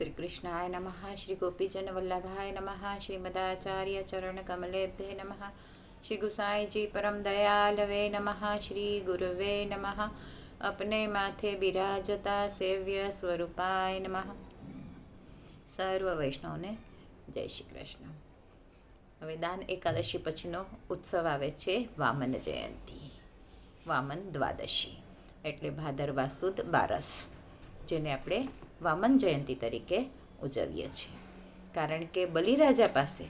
શ્રી કૃષ્ણાય નમઃ. શ્રી ગોપીજન વલ્લભાય નમઃ. શ્રીમદાચાર્ય ચરણ કમલેભ્યે નમઃ. શ્રી ગુસાઈજી પરમ દયાલવે નમઃ. શ્રી ગુરવે નમઃ. અપને માથે બિરાજતા સેવ્ય સ્વરૂપાય નમઃ. સર્વ વૈષ્ણવને જય શ્રી કૃષ્ણ. હવે દાન એકાદશી પછીનો ઉત્સવ આવે છે વામન જયંતિ, વામન દ્વાદશી, એટલે ભાદરવા સુદ બારસ, જેને આપણે વામન જયંતિ તરીકે ઉજવીએ છીએ. કારણ કે બલિરાજા પાસે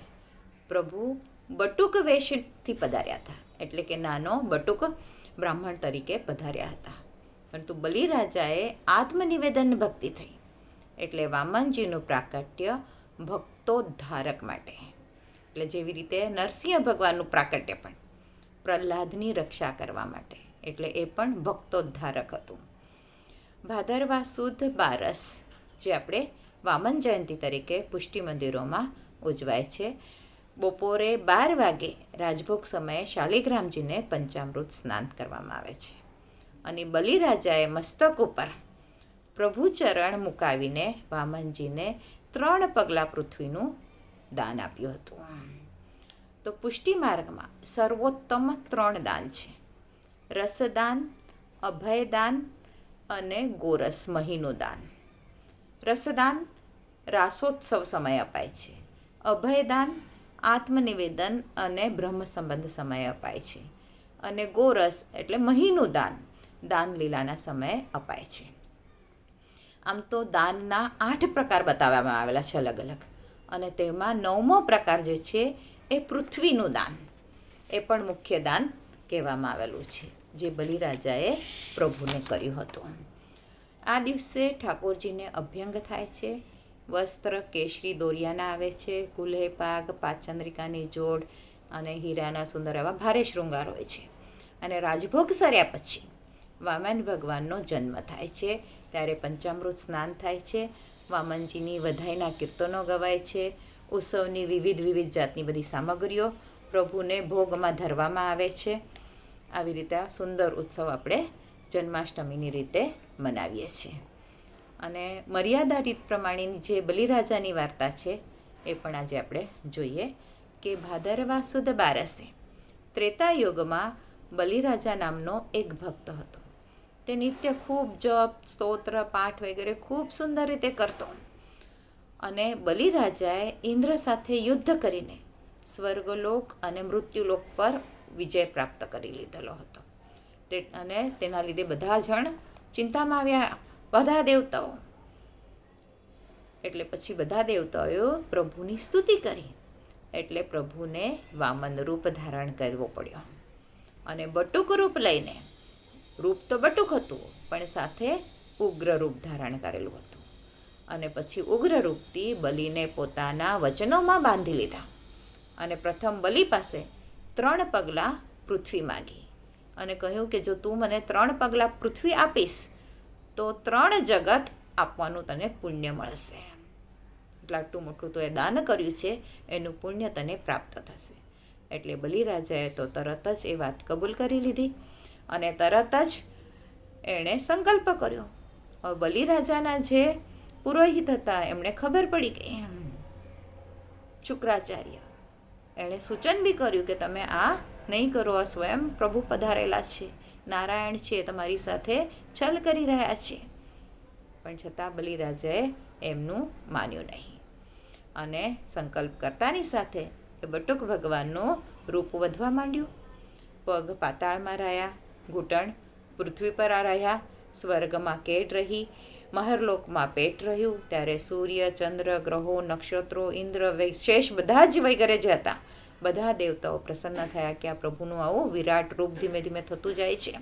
પ્રભુ બટુક વેશથી પધાર્યા હતા, એટલે કે નાનો બટુક બ્રાહ્મણ તરીકે પધાર્યા હતા. પરંતુ બલિરાજાએ આત્મનિવેદન ભક્તિ થઈ, એટલે વામનજીનું પ્રાકટ્ય ભક્તોદ્ધારક માટે, એટલે જેવી રીતે નરસિંહ ભગવાનનું પ્રાકટ્ય પણ પ્રહલાદની રક્ષા કરવા માટે, એટલે એ પણ ભક્તોદ્ધારક હતું. ભાદરવા સુદ બારસ, જે આપણે વામન જયંતિ તરીકે પુષ્ટિ મંદિરોમાં ઉજવાય છે. બપોરે 12 વાગે રાજભોગ સમયે શાલિગ્રામજીને પંચામૃત સ્નાન કરવામાં આવે છે. અને બલિરાજાએ મસ્તક ઉપર પ્રભુચરણ મુકાવીને વામનજીને 3 પગલાં પૃથ્વીનું દાન આપ્યું હતું. તો પુષ્ટિ માર્ગમાં સર્વોત્તમ 3 દાન છે: રસદાન, અભયદાન અને ગોરસ મહીનું દાન. રસદાન રાસોત્સવ સમયે અપાય છે. અભયદાન આત્મનિવેદન અને બ્રહ્મ સંબંધ સમયે અપાય છે. અને ગોરસ એટલે મહીનું દાન દાનલીલાના સમયે અપાય છે. આમ તો દાનના 8 પ્રકાર બતાવવામાં આવેલા છે અલગ અલગ, અને તેમાં 9મો પ્રકાર જે છે એ પૃથ્વીનું દાન, એ પણ મુખ્ય દાન કહેવામાં આવેલું છે, જે બલિરાજાએ પ્રભુને કર્યું હતું. આ દિવસે ઠાકોરજીને અભ્યંગ થાય છે. વસ્ત્ર કેશરી દોરિયાના આવે છે. કુલ્હે પાગ, પાચંદ્રિકાની જોડ અને હીરાના સુંદર એવા ભારે શૃંગાર હોય છે. અને રાજભોગ સર્યા પછી વામન ભગવાનનો જન્મ થાય છે, ત્યારે પંચામૃત સ્નાન થાય છે. વામનજીની વધાઈના કીર્તનો ગવાય છે. ઉત્સવની વિવિધ જાતની બધી સામગ્રીઓ પ્રભુને ભોગમાં ધરવામાં આવે છે. આવી રીતે આ સુંદર ઉત્સવ આપણે જન્માષ્ટમીની રીતે મનાવીએ છીએ. અને મર્યાદા રીત પ્રમાણેની જે બલિરાજાની વાર્તા છે એ પણ આજે આપણે જોઈએ કે ભાદરવા સુદ બારસે ત્રેતાયુગમાં બલિરાજા નામનો એક ભક્ત હતો. તે નિત્ય ખૂબ જપ, સ્તોત્ર, પાઠ વગેરે ખૂબ સુંદર રીતે કરતો. અને બલિરાજાએ ઇન્દ્ર સાથે યુદ્ધ કરીને સ્વર્ગલોક અને મૃત્યુલોક પર વિજય પ્રાપ્ત કરી લીધેલો હતો. અને તેના લીધે બધા જણ ચિંતામાં આવ્યા, બધા દેવતાઓ. એટલે પછી બધા દેવતાઓએ પ્રભુની સ્તુતિ કરી, એટલે પ્રભુને વામન રૂપ ધારણ કરવો પડ્યો. અને બટુક રૂપ લઈને, રૂપ તો બટુક હતું પણ સાથે ઉગ્ર રૂપ ધારણ કરેલું હતું. અને પછી ઉગ્ર રૂપથી બલિને પોતાના વચનોમાં બાંધી લીધા. અને પ્રથમ બલિ પાસે 3 પગલાં પૃથ્વી માગી અને કહ્યું કે જો તું મને 3 પગલાં પૃથ્વી આપીશ તો 3 જગત આપવાનું તને પુણ્ય મળશે. એટલે આટલું મોટું તો એ દાન કર્યું છે, એનું પુણ્ય તને પ્રાપ્ત થશે. એટલે બલિરાજાએ તો તરત જ એ વાત કબૂલ કરી લીધી અને તરત જ એણે સંકલ્પ કર્યો. હવે બલિરાજાના જે પુરોહિત હતા એમણે ખબર પડી ગઈ, શુક્રાચાર્ય, એણે સૂચન બી કર્યું કે તમે આ નહીં કરો, આ સ્વયં પ્રભુ પધારેલા છે, નારાયણ છે, તમારી સાથે છલ કરી રહ્યા છે. પણ છતાં બલિરાજાએ એમનું માન્યું નહીં અને સંકલ્પ કરતાની સાથે એ બટુક ભગવાનનું રૂપ વધવા માંડ્યું. પગ પાતાળમાં રહ્યા, ઘૂંટણ પૃથ્વી પર રહ્યા, સ્વર્ગમાં કેટ રહી, મહરલોકમાં પેટ રહ્યું. ત્યારે સૂર્ય, ચંદ્ર, ગ્રહો, નક્ષત્રો, ઇન્દ્ર, શેષ બધા જ વગેરે જે હતા, બધા દેવતાઓ પ્રસન્ન થયા કે આ પ્રભુનું આવું વિરાટ રૂપ ધીમે ધીમે થતું જાય છે.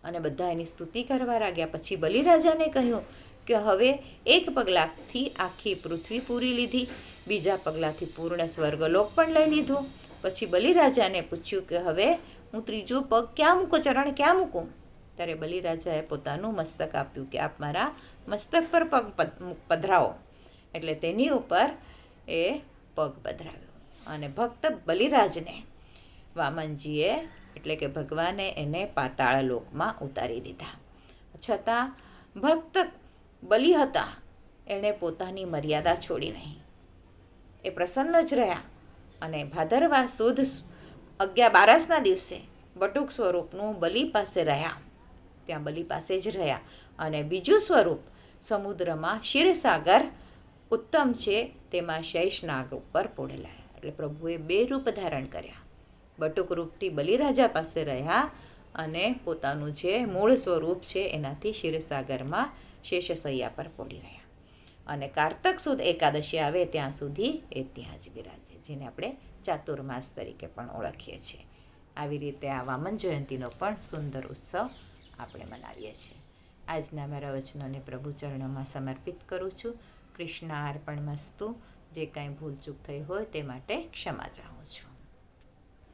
અને બધા એની સ્તુતિ કરવા લાગ્યા. પછી બલિરાજાને કહ્યું કે હવે 1 પગલાથી આખી પૃથ્વી પૂરી લીધી, બીજા પગલાથી પૂર્ણ સ્વર્ગલોક પણ લઈ લીધું. પછી બલિરાજાને પૂછ્યું કે હવે હું 3જું પગ ક્યાં મૂકું, ચરણ ક્યાં મૂકું? ત્યારે બલિરાજાએ પોતાનું મસ્તક આપ્યું કે આપ મારા મસ્તક પર પગ પધરાવો. એટલે તેની ઉપર એ પગ પધરાવ્યો. અને ભક્ત બલિરાજને વામનજીએ એટલે કે ભગવાને એને પાતાળ લોકમાં ઉતારી દીધા. છતાં ભક્ત બલિ હતા એણે પોતાની મર્યાદા છોડી નહીં. એ પ્રસન્ન જ રહ્યા અને ભાદરવા સુદ 11-12ના દિવસે બટુક સ્વરૂપનું બલિ પાસે રહ્યા. ત્યાં બલિ પાસે જ રહ્યા. અને બીજું સ્વરૂપ સમુદ્રમાં ક્ષીરસાગર ઉત્તમ છે તેમાં શેષનાગ ઉપર પોઢેલા. એટલે પ્રભુએ 2 રૂપ ધારણ કર્યા. બટુક રૂપથી બલિરાજા પાસે રહ્યા અને પોતાનું જે મૂળ સ્વરૂપ છે એનાથી ક્ષીરસાગરમાં શેષશૈયા પર પોઢી રહ્યા. અને કારતક સુદ એકાદશી આવે ત્યાં સુધી એ ત્યાં જ બિરાજે, જેને આપણે ચાતુર્માસ તરીકે પણ ઓળખીએ છીએ. આવી રીતે આ વામન જયંતીનો પણ સુંદર ઉત્સવ આપણે મનાવીએ છીએ. આજના મારા વચનોને પ્રભુ ચરણોમાં સમર્પિત કરું છું. કૃષ્ણાર્પણમસ્તુ. જે કાંઈ ભૂલચૂક થઈ હોય તે માટે ક્ષમા ચાહું છું.